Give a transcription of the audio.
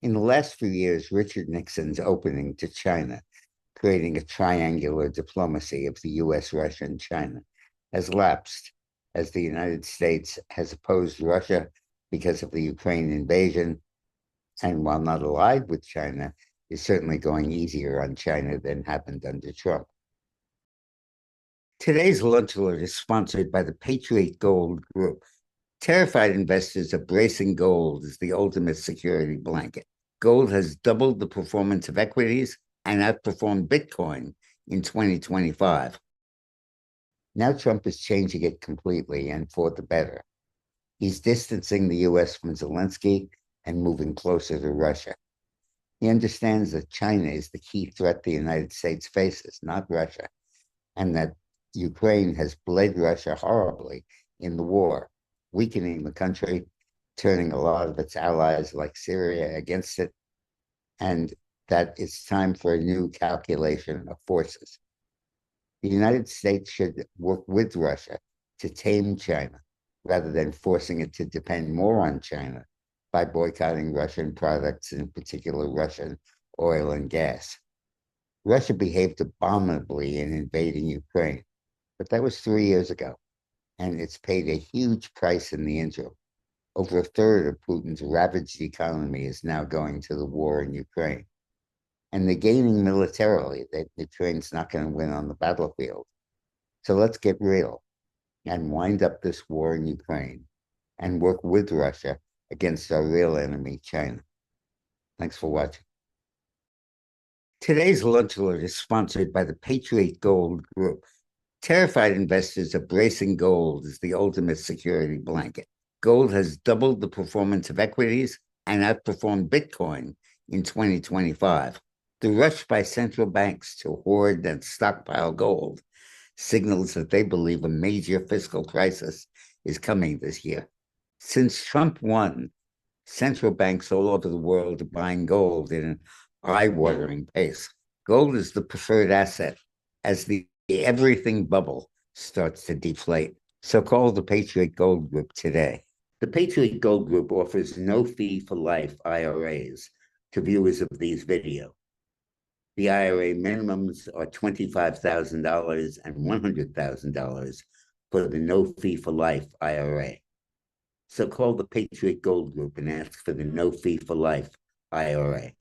In the last few years, Richard Nixon's opening to China, creating a triangular diplomacy of the US, Russia, and China, has lapsed as the United States has opposed Russia because of the Ukraine invasion, and while not allied with China, is certainly going easier on China than happened under Trump. Today's lunch alert is sponsored by the Patriot Gold Group. Terrified investors are bracing gold as the ultimate security blanket. Gold has doubled the performance of equities and outperformed Bitcoin in 2025. Now Trump is changing it completely and for the better. He's distancing the US from Zelensky and moving closer to Russia. He understands that China is the key threat the United States faces, not Russia, and that Ukraine has bled Russia horribly in the war, weakening the country, turning a lot of its allies like Syria against it, and that it's time for a new calculation of forces. The United States should work with Russia to tame China rather than forcing it to depend more on China by boycotting Russian products, in particular Russian oil and gas. Russia behaved abominably in invading Ukraine, but that was 3 years ago, and it's paid a huge price in the interim. Over a third of Putin's ravaged economy is now going to the war in Ukraine. And they're gaining militarily. Ukraine's not going to win on the battlefield. So let's get real and wind up this war in Ukraine and work with Russia against our real enemy, China. Thanks for watching. Today's lunch alert is sponsored by the Patriot Gold Group. Terrified investors are bracing gold as the ultimate security blanket. Gold has doubled the performance of equities and outperformed Bitcoin in 2025. The rush by central banks to hoard and stockpile gold signals that they believe a major fiscal crisis is coming this year. Since Trump won, central banks all over the world are buying gold in an eye-watering pace. Gold is the preferred asset as the everything bubble starts to deflate. So call the Patriot Gold Group today. The Patriot Gold Group offers no fee for life IRAs to viewers of these videos. The IRA minimums are $25,000 and $100,000 for the no fee for life IRA. So call the Patriot Gold Group and ask for the no fee for life IRA.